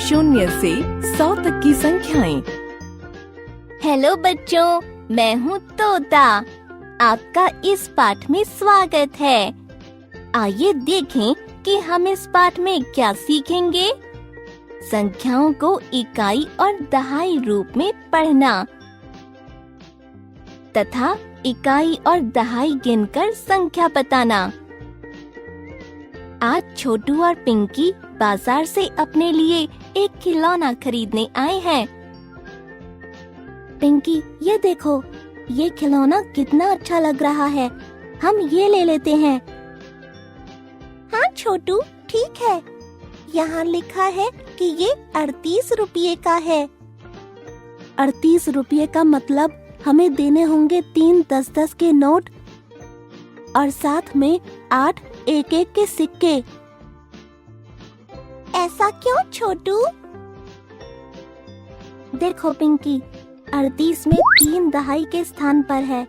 0 से 100 तक की संख्याएं। हेलो बच्चों, मैं हूँ तोता। आपका इस पाठ में स्वागत है। आइए देखें कि हम इस पाठ में क्या सीखेंगे। संख्याओं को इकाई और दहाई रूप में पढ़ना तथा इकाई और दहाई गिनकर संख्या बताना। आज छोटू और पिंकी बाजार से अपने लिए एक खिलौना खरीदने आए हैं। पिंकी, ये देखो, ये खिलौना कितना अच्छा लग रहा है। हम ये ले लेते हैं। हाँ छोटू, ठीक है। यहाँ लिखा है कि ये 38 रुपये का है। 38 रुपये का मतलब हमें देने होंगे 3 10-10 के नोट और साथ में 8 1-1 के सिक्के। ऐसा क्यों छोटू? देखो पिंकी, 38 में 3 दहाई के स्थान पर है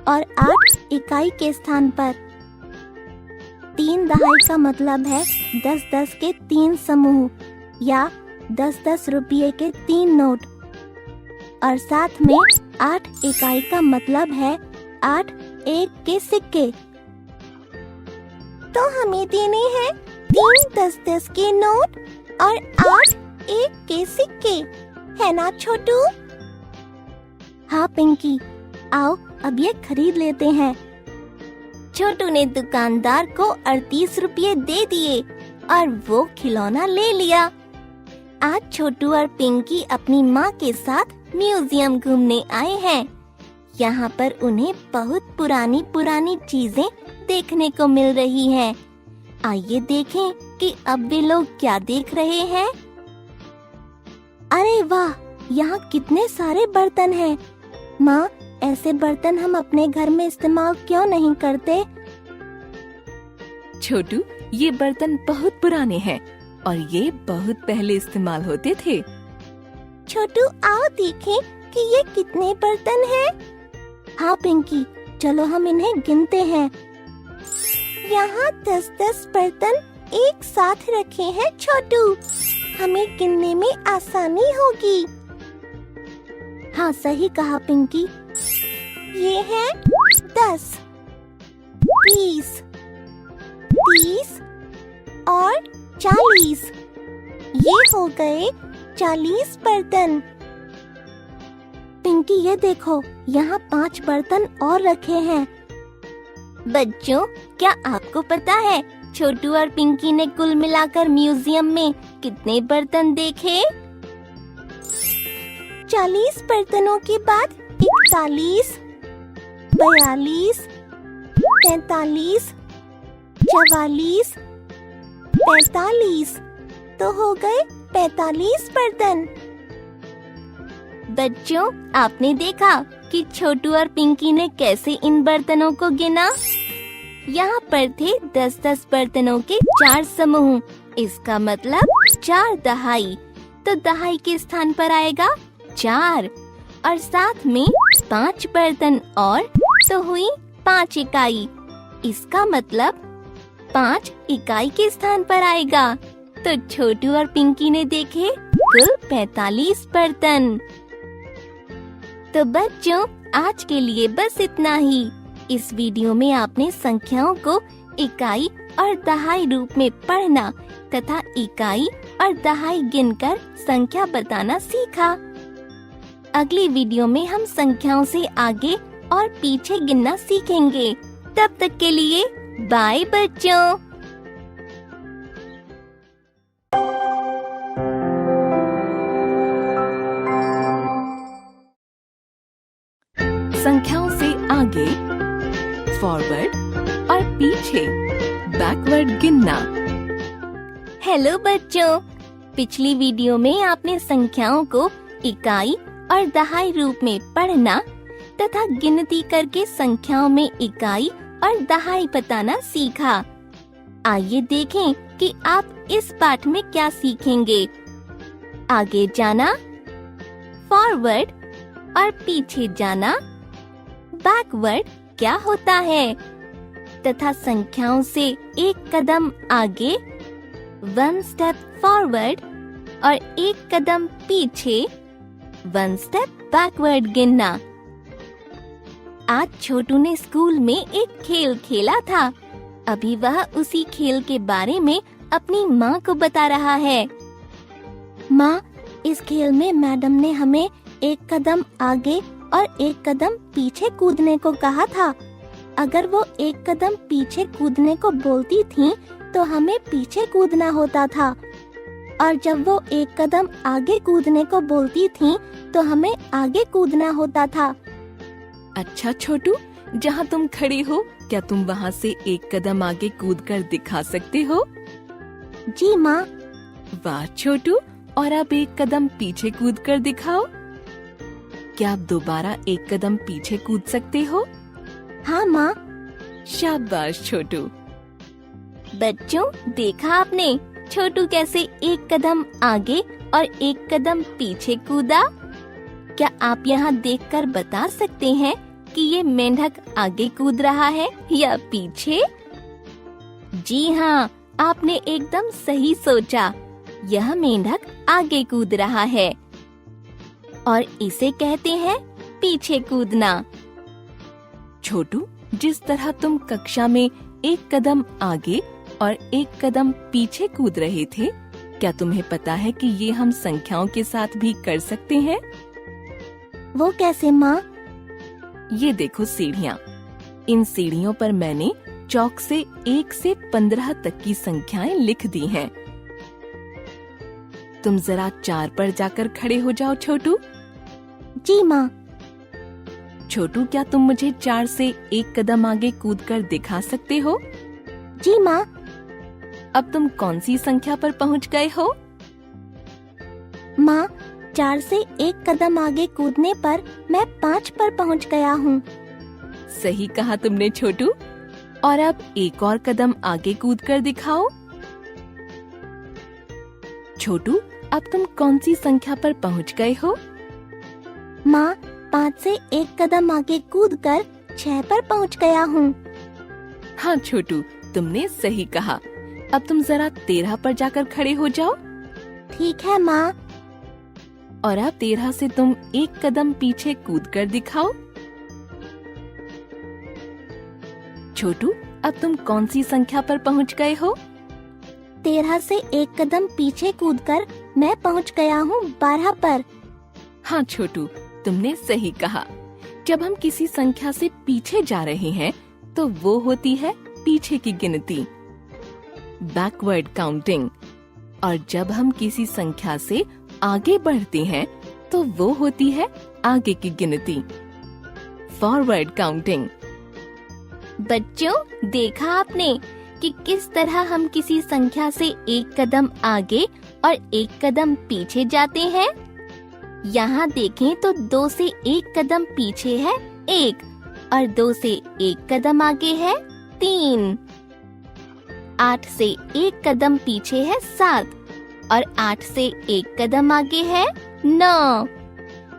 और 8 इकाई के स्थान पर। 3 दहाई का मतलब है 10-10 के 3 समूह या 10-10 रुपये के 3 नोट और साथ में 8 इकाई का मतलब है 8 1 के सिक्के। तो हमें देने हैं 3 10-10 के नोट और 8 1 के सिक्के, है ना छोटू? हाँ पिंकी, आओ अब ये खरीद लेते हैं। छोटू ने दुकानदार को 38 रुपये दे दिए और वो खिलौना ले लिया। आज छोटू और पिंकी अपनी माँ के साथ म्यूजियम घूमने आए हैं। यहाँ पर उन्हें बहुत पुरानी पुरानी चीजें देखने को मिल रही हैं। आइए देखें कि अब वे लोग क्या देख रहे हैं। अरे वाह, यहाँ कितने सारे बर्तन हैं। माँ, ऐसे बर्तन हम अपने घर में इस्तेमाल क्यों नहीं करते? छोटू, ये बर्तन बहुत पुराने हैं और ये बहुत पहले इस्तेमाल होते थे। छोटू, आओ देखें कि ये कितने बर्तन हैं। हाँ पिंकी, चलो हम इन्हें गिनते हैं। यहाँ 10-10 बर्तन एक साथ रखे हैं छोटू। हमें गिनने में आसानी होगी। हाँ सही कहा पिंकी। ये है 10, 20, 30 और 40। ये हो गए 40 बर्तन। पिंकी, ये देखो, यहाँ 5 बर्तन और रखे हैं। बच्चों, क्या आपको पता है छोटू और पिंकी ने कुल मिलाकर म्यूजियम में कितने बर्तन देखे? 40 बर्तनों के बाद 41, 42, 43, 44, 45, तो हो गए 45 बर्तन। बच्चों, आपने देखा कि छोटू और पिंकी ने कैसे इन बर्तनों को गिना। यहाँ पर थे 10-10 बर्तनों के 4 समूह। इसका मतलब 4 दहाई। तो दहाई के स्थान पर आएगा 4 और साथ में 5 बर्तन और तो हुई 5 इकाई। इसका मतलब 5 इकाई के स्थान पर आएगा। तो छोटू और पिंकी ने देखे कुल 45 बर्तन। तो बच्चों, आज के लिए बस इतना ही। इस वीडियो में आपने संख्याओं को इकाई और दहाई रूप में पढ़ना तथा इकाई और दहाई गिनकर संख्या बताना सीखा। अगली वीडियो में हम संख्याओं से आगे और पीछे गिनना सीखेंगे। तब तक के लिए बाय बच्चों। संख्याओं से आगे, फॉरवर्ड और पीछे, बैकवर्ड गिनना। हेलो बच्चों, पिछली वीडियो में आपने संख्याओं को इकाई और दहाई रूप में पढ़ना तथा गिनती करके संख्याओं में इकाई और दहाई बताना सीखा। आइए देखें कि आप इस पाठ में क्या सीखेंगे। आगे जाना, फॉरवर्ड और पीछे जाना, बैकवर्ड क्या होता है तथा संख्याओं से एक कदम आगे, 1 स्टेप फॉरवर्ड और एक कदम पीछे, 1 स्टेप बैकवर्ड गिनना। आज छोटू ने स्कूल में एक खेल खेला था। अभी वह उसी खेल के बारे में अपनी माँ को बता रहा है। माँ, इस खेल में मैडम ने हमें एक कदम आगे और एक कदम पीछे कूदने को कहा था। अगर वो एक कदम पीछे कूदने को बोलती थी तो हमें पीछे कूदना होता था, और जब वो एक कदम आगे कूदने को बोलती थी तो हमें आगे कूदना होता था। अच्छा छोटू, जहाँ तुम खड़े हो क्या तुम वहाँ से एक कदम आगे कूद कर दिखा सकते हो? जी माँ। वाह छोटू, और अब एक कदम पीछे कूद कर दिखाओ। क्या आप दोबारा एक कदम पीछे कूद सकते हो? हाँ माँ। शाबाश छोटू। बच्चों, देखा आपने छोटू कैसे एक कदम आगे और एक कदम पीछे कूदा? क्या आप यहाँ देखकर बता सकते हैं कि ये मेंढक आगे कूद रहा है या पीछे? जी हाँ, आपने एकदम सही सोचा। यह मेंढक आगे कूद रहा है और इसे कहते हैं पीछे कूदना। छोटू, जिस तरह तुम कक्षा में एक कदम आगे और एक कदम पीछे कूद रहे थे, क्या तुम्हें पता है कि ये हम संख्याओं के साथ भी कर सकते हैं? वो कैसे माँ? ये देखो सीढ़ियाँ। इन सीढ़ियों पर मैंने चौक से 1 से 15 तक की संख्याएं लिख दी हैं। तुम जरा 4 पर जाकर खड़े हो जाओ छोटू। जी माँ। छोटू, क्या तुम मुझे 4 से एक कदम आगे कूद कर दिखा सकते हो? जी माँ। अब तुम कौन सी संख्या पर पहुँच गए हो? माँ, 4 से एक कदम आगे कूदने पर मैं 5 पर पहुँच गया हूँ। सही कहा तुमने छोटू। और अब एक और कदम आगे कूद कर दिखाओ। छोटू, अब तुम कौन सी संख्या पर पहुँच गए हो? माँ, 5 से एक कदम आगे कूदकर 6 पर पहुँच गया हूँ। हाँ छोटू, तुमने सही कहा। अब तुम जरा 13 पर जाकर खड़े हो जाओ। ठीक है माँ। और अब 13 से तुम एक कदम पीछे कूद कर दिखाओ। छोटू, अब तुम कौन सी संख्या पर पहुँच गए हो? 13 से एक कदम पीछे कूदकर मैं पहुँच गया हूँ 12 पर। हाँ छोटू, तुमने सही कहा। जब हम किसी संख्या से पीछे जा रहे हैं तो वो होती है पीछे की गिनती, बैकवर्ड काउंटिंग। और जब हम किसी संख्या से आगे बढ़ते हैं तो वो होती है आगे की गिनती, फॉरवर्ड काउंटिंग। बच्चों, देखा आपने कि किस तरह हम किसी संख्या से एक कदम आगे और एक कदम पीछे जाते हैं। यहाँ देखें तो 2 से एक कदम पीछे है 1 और 2 से एक कदम आगे है 3। 8 से एक कदम पीछे है 7 और 8 से एक कदम आगे है 9।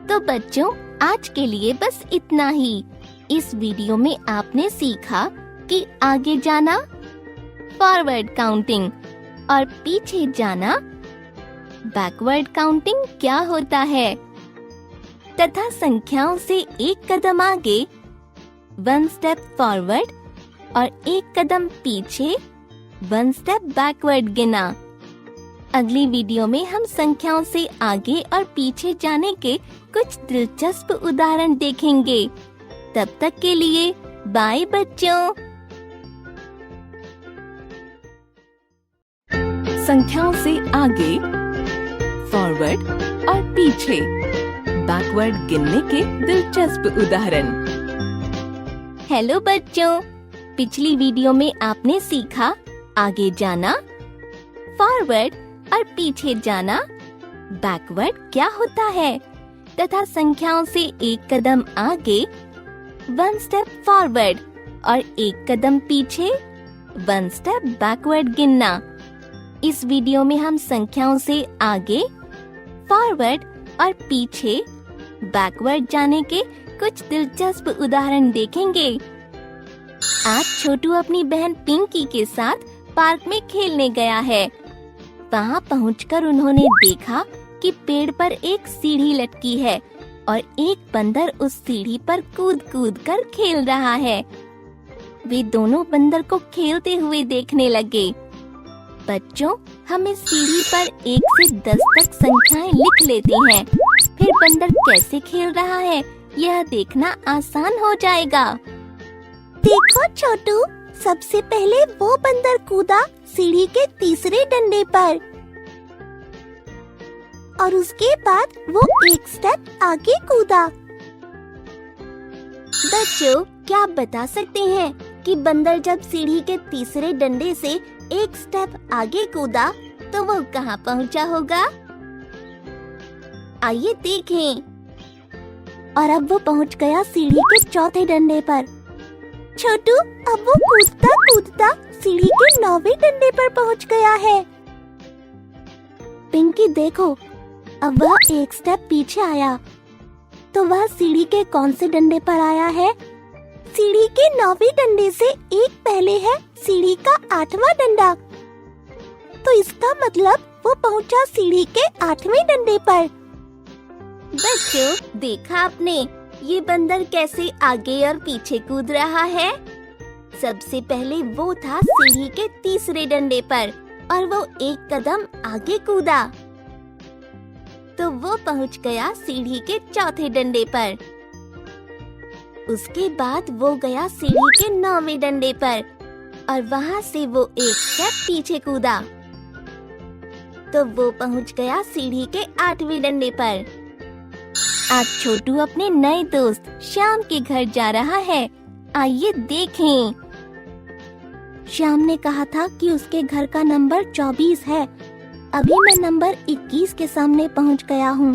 तो बच्चों, आज के लिए बस इतना ही। इस वीडियो में आपने सीखा कि आगे जाना फॉरवर्ड काउंटिंग और पीछे जाना बैकवर्ड काउंटिंग क्या होता है, तथा संख्याओं से एक कदम आगे 1 स्टेप फॉरवर्ड और एक कदम पीछे 1 स्टेप बैकवर्ड गिना। अगली वीडियो में हम संख्याओं से आगे और पीछे जाने के कुछ दिलचस्प उदाहरण देखेंगे। तब तक के लिए बाय बच्चों। संख्याओं से आगे, फॉरवर्ड और पीछे, बैकवर्ड गिनने के दिलचस्प उदाहरण। हेलो बच्चों, पिछली वीडियो में आपने सीखा आगे जाना फॉरवर्ड और पीछे जाना बैकवर्ड क्या होता है, तथा संख्याओं से एक कदम आगे 1 स्टेप फॉरवर्ड और एक कदम पीछे 1 स्टेप बैकवर्ड गिनना। इस वीडियो में हम संख्याओं से आगे, फॉरवर्ड और पीछे बैकवर्ड जाने के कुछ दिलचस्प उदाहरण देखेंगे। आज छोटू अपनी बहन पिंकी के साथ पार्क में खेलने गया है। वहाँ पहुंचकर उन्होंने देखा कि पेड़ पर एक सीढ़ी लटकी है और एक बंदर उस सीढ़ी पर कूद कूद कर खेल रहा है। वे दोनों बंदर को खेलते हुए देखने लगे। बच्चों, हम इस सीढ़ी पर 1 से 10 तक संख्याएं लिख लेते हैं। फिर बंदर कैसे खेल रहा है यह देखना आसान हो जाएगा। देखो छोटू, सबसे पहले वो बंदर कूदा सीढ़ी के तीसरे डंडे पर और उसके बाद वो 1 स्टेप आगे कूदा। बच्चों, क्या आप बता सकते हैं कि बंदर जब सीढ़ी के तीसरे डंडे से 1 स्टेप आगे कूदा तो वो कहाँ पहुँचा होगा? आइए देखें। और अब वो पहुंच गया सीढ़ी के चौथे डंडे पर। छोटू, अब वो कूदता कूदता सीढ़ी के 9वें डंडे पर पहुंच गया है। पिंकी देखो, अब वह 1 स्टेप पीछे आया। तो वह सीढ़ी के कौन से डंडे पर आया है? सीढ़ी के 9वें डंडे से एक पहले है सीढ़ी का 8वां डंडा। तो इसका मतलब वो पहुंचा सीढ़ी के 8वें डंडे पर। बच्चों, देखा आपने ये बंदर कैसे आगे और पीछे कूद रहा है? सबसे पहले वो था सीढ़ी के तीसरे डंडे पर और वो 1 कदम आगे कूदा तो वो पहुंच गया सीढ़ी के चौथे डंडे पर। उसके बाद वो गया सीढ़ी के 9वें डंडे पर और वहाँ से वो 1 स्टेप पीछे कूदा तो वो पहुंच गया सीढ़ी के 8वें डंडे पर। आज छोटू अपने नए दोस्त श्याम के घर जा रहा है। आइए देखें। श्याम ने कहा था कि उसके घर का नंबर 24 है। अभी मैं नंबर 21 के सामने पहुंच गया हूँ।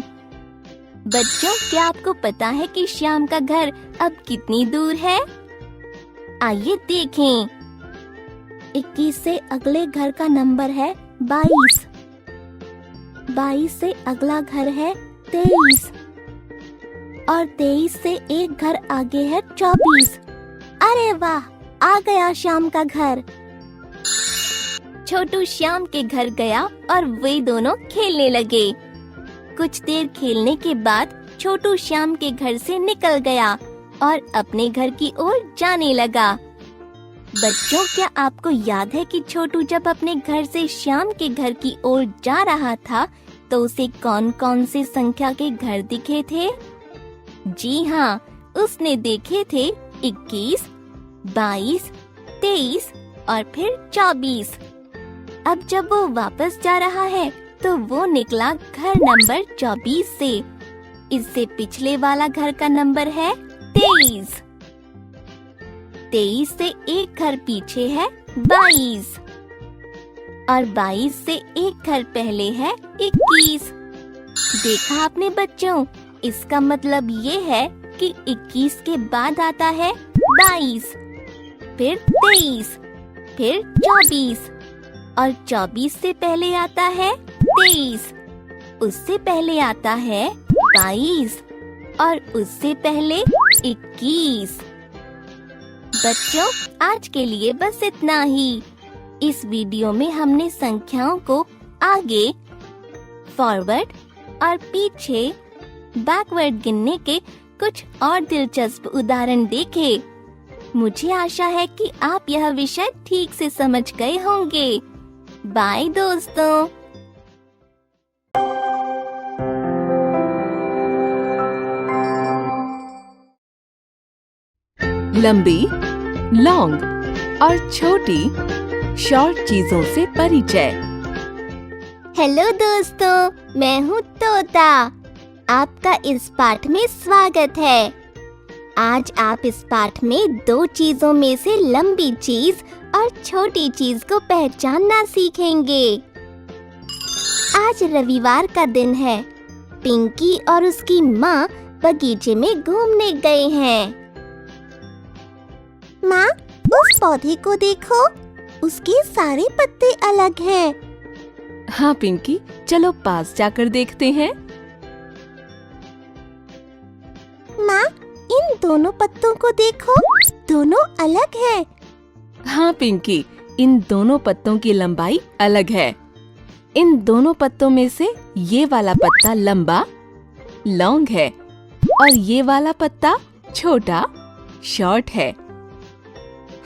बच्चों, क्या आपको पता है कि श्याम का घर अब कितनी दूर है? आइए देखें। 21 से अगले घर का नंबर है 22। 22 से अगला घर है 23 और 23 से एक घर आगे है 24। अरे वाह, आ गया श्याम का घर। छोटू श्याम के घर गया और वे दोनों खेलने लगे। कुछ देर खेलने के बाद छोटू श्याम के घर से निकल गया और अपने घर की ओर जाने लगा। बच्चों, क्या आपको याद है कि छोटू जब अपने घर से श्याम के घर की ओर जा रहा था तो उसे कौन कौन से संख्या के घर दिखे थे? जी हाँ, उसने देखे थे 21, 22, 23 और फिर 24। अब जब वो वापस जा रहा है तो वो निकला घर नंबर 24 से। इससे पिछले वाला घर का नंबर है 23। 23 से एक घर पीछे है 22 और 22 से एक घर पहले है 21। देखा आपने बच्चों, इसका मतलब ये है कि 21 के बाद आता है 22, फिर 23, फिर 24 और 24 से पहले आता है 23, उससे पहले आता है 22 और उससे पहले 21। बच्चों, आज के लिए बस इतना ही। इस वीडियो में हमने संख्याओं को आगे, फॉरवर्ड और पीछे बैकवर्ड गिनने के कुछ और दिलचस्प उदाहरण देखे। मुझे आशा है कि आप यह विषय ठीक से समझ गए होंगे। बाय दोस्तों। लंबी, लॉन्ग और छोटी शॉर्ट चीजों से परिचय। हेलो दोस्तों, मैं हूँ तोता। आपका इस पाठ में स्वागत है। आज आप इस पाठ में 2 चीजों में से लंबी चीज और छोटी चीज को पहचानना सीखेंगे। आज रविवार का दिन है। पिंकी और उसकी माँ बगीचे में घूमने गए हैं। माँ, उस पौधे को देखो, उसके सारे पत्ते अलग हैं। हाँ पिंकी, चलो पास जाकर देखते हैं। माँ, इन दोनों पत्तों को देखो, दोनों अलग हैं। हाँ पिंकी, इन दोनों पत्तों की लंबाई अलग है। इन दोनों पत्तों में से ये वाला पत्ता लंबा लॉन्ग है और ये वाला पत्ता छोटा शॉर्ट है।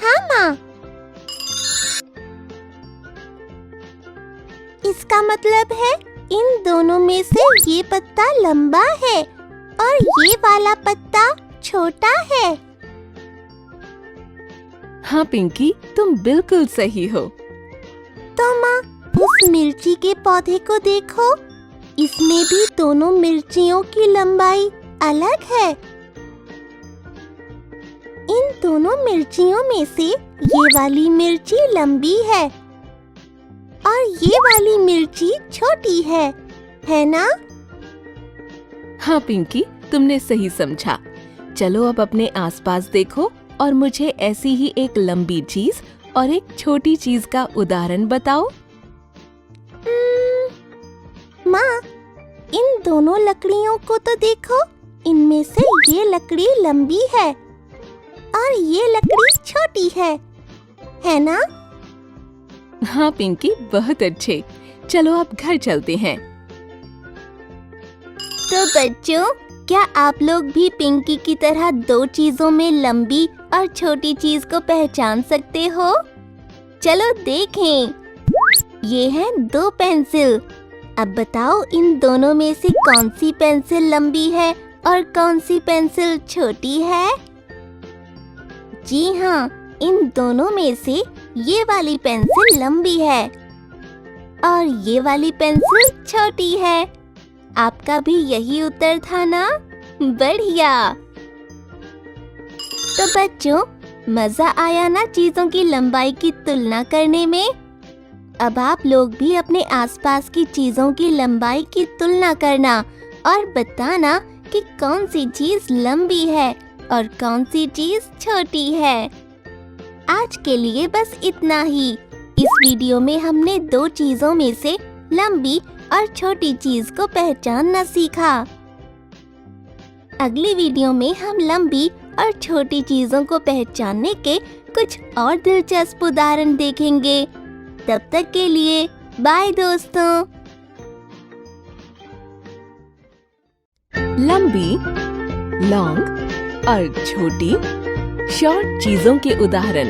हाँ माँ, इसका मतलब है इन दोनों में से ये पत्ता लंबा है और ये वाला पत्ता छोटा है। हाँ पिंकी, तुम बिल्कुल सही हो। तो माँ, उस मिर्ची के पौधे को देखो, इसमें भी दोनों मिर्चियों की लंबाई अलग है। इन दोनों मिर्चियों में से ये वाली मिर्ची लंबी है और ये वाली मिर्ची छोटी है ना? हाँ पिंकी, तुमने सही समझा। चलो अब अपने आसपास देखो और मुझे ऐसी ही एक लंबी चीज और एक छोटी चीज का उदाहरण बताओ। माँ, इन दोनों लकड़ियों को तो देखो, इनमें से ये लकड़ी लंबी है और ये लकड़ी छोटी है ना? हाँ पिंकी, बहुत अच्छे। चलो अब घर चलते हैं। तो बच्चों, क्या आप लोग भी पिंकी की तरह दो चीजों में लंबी और छोटी चीज को पहचान सकते हो? चलो देखें। ये हैं दो पेंसिल। अब बताओ, इन दोनों में से कौन सी पेंसिल लंबी है और कौन सी पेंसिल छोटी है? जी हाँ, इन दोनों में से ये वाली पेंसिल लंबी है और ये वाली पेंसिल छोटी है। आपका भी यही उत्तर था ना? बढ़िया। तो बच्चों, मजा आया ना चीजों की लंबाई की तुलना करने में? अब आप लोग भी अपने आसपास की चीजों की लंबाई की तुलना करना और बताना कि कौन सी चीज लंबी है और कौन सी चीज छोटी है। आज के लिए बस इतना ही। इस वीडियो में हमने दो चीजों में से लंबी और छोटी चीज को पहचानना सीखा। अगली वीडियो में हम लंबी और छोटी चीजों को पहचानने के कुछ और दिलचस्प उदाहरण देखेंगे। तब तक के लिए बाय दोस्तों। लंबी, लॉन्ग और छोटी शॉर्ट चीजों के उदाहरण।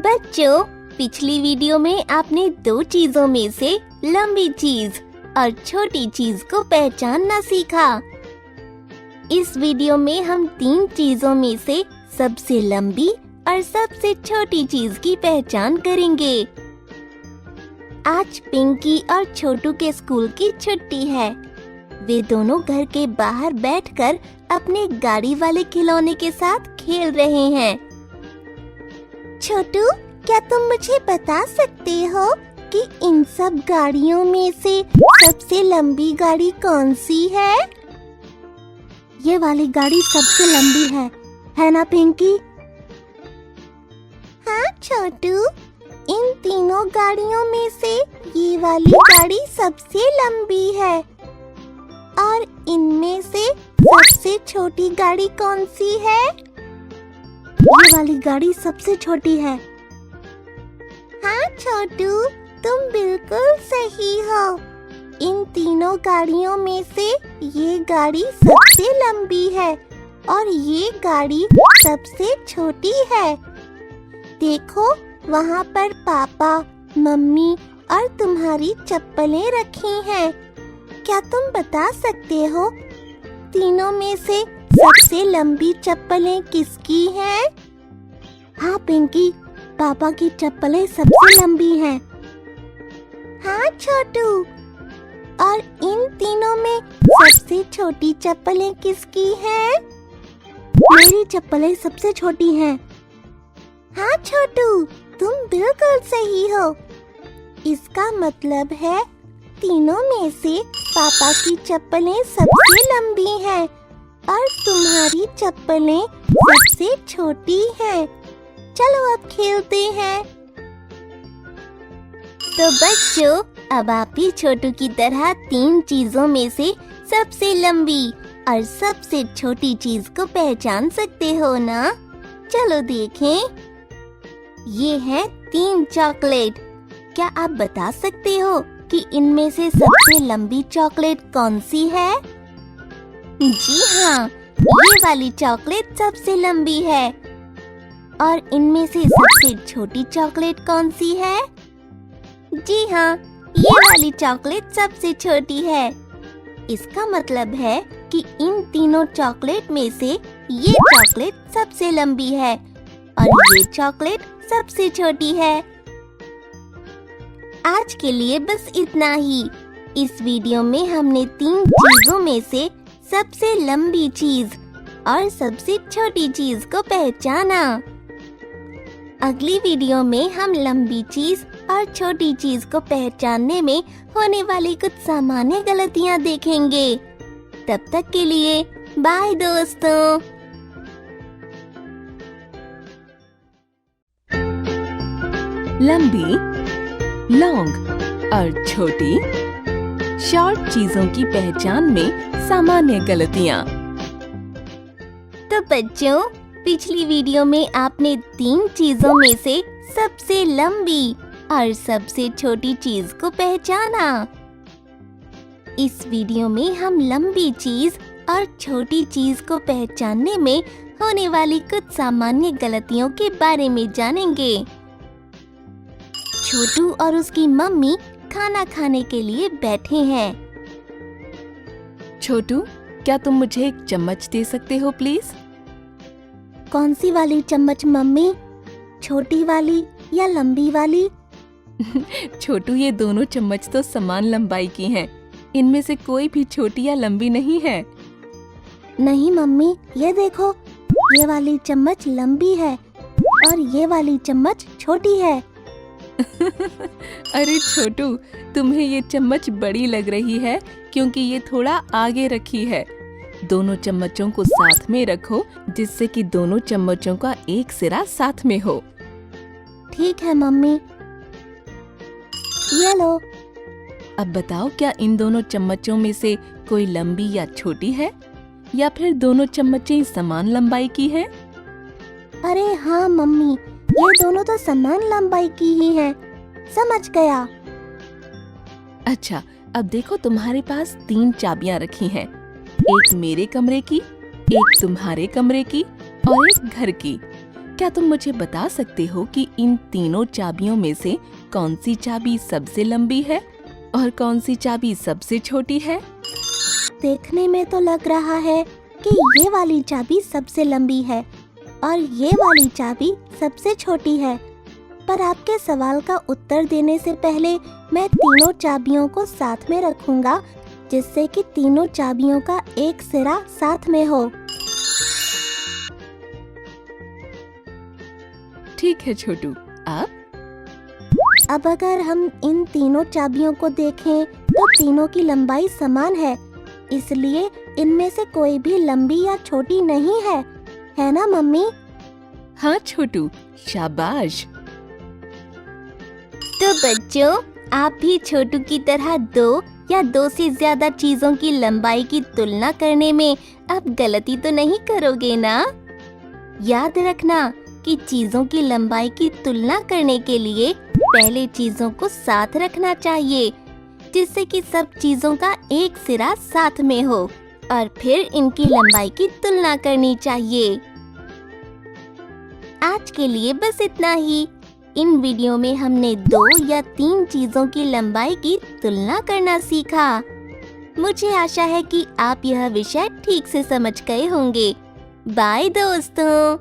बच्चों, पिछली वीडियो में आपने दो चीजों में से लंबी चीज और छोटी चीज को पहचानना सीखा। इस वीडियो में हम तीन चीजों में से सबसे लंबी और सबसे छोटी चीज की पहचान करेंगे। आज पिंकी और छोटू के स्कूल की छुट्टी है। वे दोनों घर के बाहर बैठकर अपने गाड़ी वाले खिलौने के साथ खेल रहे हैं। छोटू, क्या तुम मुझे बता सकते हो कि इन सब गाड़ियों में से सबसे लंबी गाड़ी कौन सी है? ये वाली गाड़ी सबसे लंबी है ना पिंकी? हाँ छोटू, इन तीनों गाड़ियों में से ये वाली गाड़ी सबसे लंबी है और इनमें से सबसे छोटी गाड़ी कौन सी है? ये वाली गाड़ी सबसे छोटी है। हाँ छोटू, तुम बिल्कुल सही हो। इन तीनों गाड़ियों में से ये गाड़ी सबसे लंबी है और ये गाड़ी सबसे छोटी है। देखो, वहाँ पर पापा, मम्मी और तुम्हारी चप्पलें रखी हैं। क्या तुम बता सकते हो तीनों में से सबसे लंबी चप्पलें किसकी हैं? हाँ पिंकी, पापा की चप्पलें सबसे लंबी हैं। हाँ छोटू, और इन तीनों में सबसे छोटी चप्पलें किसकी हैं? मेरी चप्पलें सबसे छोटी हैं। हाँ छोटू, तुम बिल्कुल सही हो। इसका मतलब है तीनों में से पापा की चप्पलें सबसे लंबी हैं और तुम्हारी चप्पलें सबसे छोटी हैं। चलो अब खेलते हैं। तो बच्चों, अब आप भी छोटू की तरह तीन चीजों में से सबसे लंबी और सबसे छोटी चीज को पहचान सकते हो ना? चलो देखें। ये हैं 3 चॉकलेट। क्या आप बता सकते हो कि इनमें से सबसे लंबी चॉकलेट कौन सी है? जी हाँ, ये वाली चॉकलेट सबसे लंबी है। और इनमें से सबसे छोटी चॉकलेट कौन सी है? जी हाँ, ये वाली चॉकलेट सबसे छोटी है। इसका मतलब है कि इन तीनों चॉकलेट में से ये चॉकलेट सबसे लंबी है और ये चॉकलेट सबसे छोटी है। आज के लिए बस इतना ही। इस वीडियो में हमने 3 चीजों में से सबसे लंबी चीज और सबसे छोटी चीज को पहचाना। अगली वीडियो में हम लंबी चीज और छोटी चीज को पहचानने में होने वाली कुछ सामान्य गलतियां देखेंगे। तब तक के लिए बाय दोस्तों। लंबी, लॉन्ग और छोटी शॉर्ट चीजों की पहचान में सामान्य गलतियां। तो बच्चों, पिछली वीडियो में आपने 3 चीजों में से सबसे लंबी और सबसे छोटी चीज को पहचाना। इस वीडियो में हम लंबी चीज और छोटी चीज को पहचानने में होने वाली कुछ सामान्य गलतियों के बारे में जानेंगे। छोटू और उसकी मम्मी खाना खाने के लिए बैठे हैं। छोटू, क्या तुम मुझे एक चम्मच दे सकते हो प्लीज? कौन सी वाली चम्मच मम्मी? छोटी वाली या लंबी वाली? छोटू, ये दोनों चम्मच तो समान लंबाई की हैं। इनमें से कोई भी छोटी या लंबी नहीं है। नहीं मम्मी, ये देखो, ये वाली चम्मच लंबी है और ये वाली चम्मच छोटी है। अरे छोटू, तुम्हें ये चम्मच बड़ी लग रही है क्योंकि ये थोड़ा आगे रखी है। दोनों चम्मचों को साथ में रखो जिससे कि दोनों चम्मचों का एक सिरा साथ में हो। ठीक है मम्मी। ये लो। अब बताओ, क्या इन दोनों चम्मचों में से कोई लंबी या छोटी है या फिर दोनों चम्मचें समान लंबाई की हैं? अरे हाँ मम्मी, ये दोनों तो समान लंबाई की ही हैं। समझ गया। अच्छा, अब देखो, तुम्हारे पास 3 चाबियां रखी हैं। एक मेरे कमरे की, एक तुम्हारे कमरे की और एक घर की। क्या तुम मुझे बता सकते हो कि इन तीनों चाबियों में से कौन सी चाबी सबसे लंबी है और कौन सी चाबी सबसे छोटी है? देखने में तो लग रहा है कि ये वाली चाबी सबसे लंबी है और ये वाली चाबी सबसे छोटी है। पर आपके सवाल का उत्तर देने से पहले मैं तीनों चाबियों को साथ में रखूंगा जिससे कि तीनों चाबियों का एक सिरा साथ में हो। ठीक है छोटू। अब अगर हम इन तीनों चाबियों को देखें तो तीनों की लंबाई समान है, इसलिए इनमें से कोई भी लंबी या छोटी नहीं है ना मम्मी? हाँ छोटू, शाबाश। तो बच्चों, आप भी छोटू की तरह 2 या 2 से ज्यादा चीजों की लंबाई की तुलना करने में अब गलती तो नहीं करोगे ना? याद रखना कि चीजों की लंबाई की तुलना करने के लिए पहले चीजों को साथ रखना चाहिए जिससे कि सब चीजों का एक सिरा साथ में हो और फिर इनकी लंबाई की तुलना करनी चाहिए। आज के लिए बस इतना ही। इन वीडियो में हमने 2 या 3 चीजों की लंबाई की तुलना करना सीखा। मुझे आशा है कि आप यह विषय ठीक से समझ गए होंगे। बाय दोस्तों।